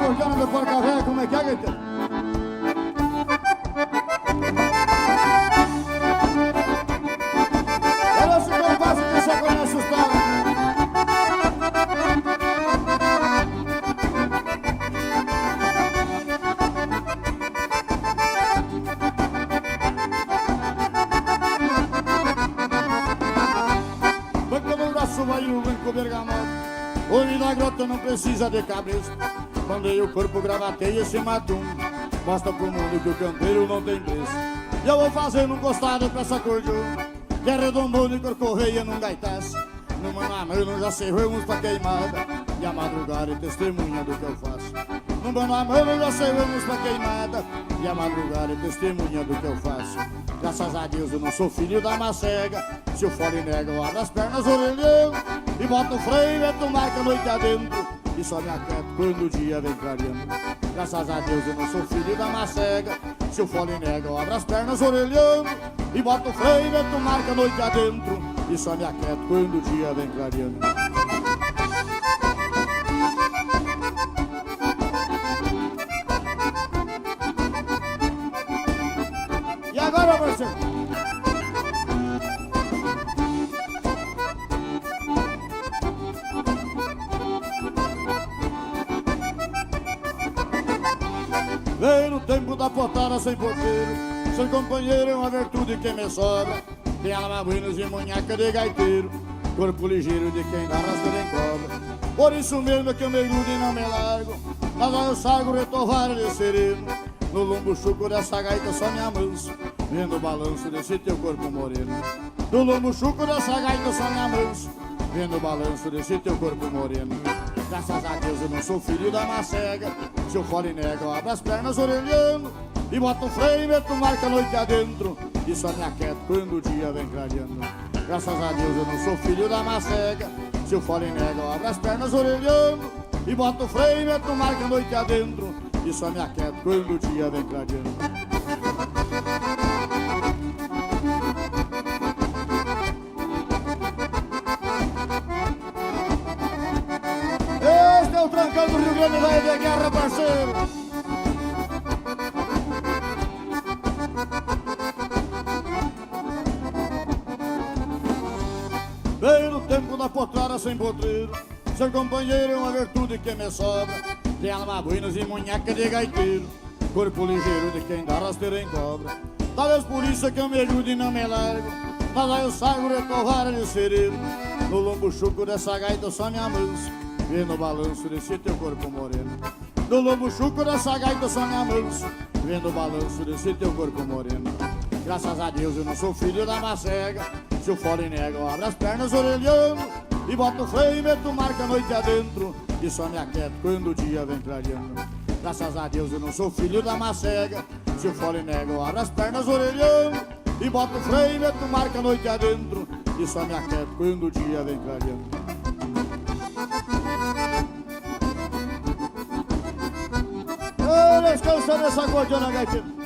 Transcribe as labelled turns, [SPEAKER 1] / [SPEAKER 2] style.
[SPEAKER 1] cordiona do porca velha, como é que é, gaiteiro? Olha esse compasso que você conhece os talos. Banco no braço, vai o banco bergamota. Hoje na grota não precisa de cabeça. Mandei o corpo, gravatei esse matum. Mostra pro mundo que o canteiro não tem preço. E eu vou fazendo um costado pra essa cordiona, que é redondona e corcorreia num gaitaço. No mano a mano já cerramos pra queimada, e a madrugada é testemunha do que eu faço. No mano a mano já cerramos pra queimada, e a madrugada é testemunha do que eu faço. Graças a Deus eu não sou filho da macega. Se o fole nega eu abro as pernas orelhando e boto o freio, meto marca a noite adentro e só me aquieto quando o dia vem clareando. Graças a Deus eu não sou filho da macega. Se o fole nega eu abro as pernas orelhando e boto o freio, meto marca a noite adentro e só me aquieto quando o dia vem clareando. E agora, parceiro? Veio no tempo da potada sem porteiro, ser companheiro é uma virtude que me sobra. Tem almabuinos e munhaca de gaiteiro, corpo ligeiro de quem dá rasteira em cobra. Por isso mesmo que eu me grudo e não me largo, mas aí eu sago retovado de sereno. No lombo chuco dessa gaita só me amanso, vendo o balanço desse teu corpo moreno. No lombo chuco dessa gaita só me amanso, vendo o balanço desse teu corpo moreno. Graças a Deus eu não sou filho da macega. Se o fole nega eu abro as pernas orelhando e boto o freio e meto marca a noite adentro e só me aquieto quando o dia vem clareando. Graças a Deus eu não sou filho da macega. Se o fole nega eu abro as pernas orelhando e boto o freio e meto marca a noite adentro e só me aquieto quando o dia vem clareando. Este é o trancão do Rio Grande Velho de guerra, parceiro. Veio no tempo da potrada sem potreiro, ser companheiro é uma virtude que me sobra. Tem almabuinos e munhaca de gaiteiro, corpo ligeiro de quem dá rasteira em cobra. Talvez por isso é que eu me ajude e não me largo, mas aí eu saio retovara de sereno. No lombo chuco dessa gaita eu só me amanso, vendo o balanço desse teu corpo moreno. No lombo chuco dessa gaita eu só me amanso, vendo o balanço desse teu corpo moreno. Graças a Deus eu não sou filho da macega. Se o fole nega eu abro as pernas orelhando e boto o freio e meto marca a noite adentro e só me aquieto quando o dia vem clareando. Graças a Deus eu não sou filho da macega. Se o fole nega eu abro as pernas orelhando e boto o freio e meto marca a noite adentro e só me aquieto quando o dia vem clareando. Descansando essa cordiona, gaiteiro.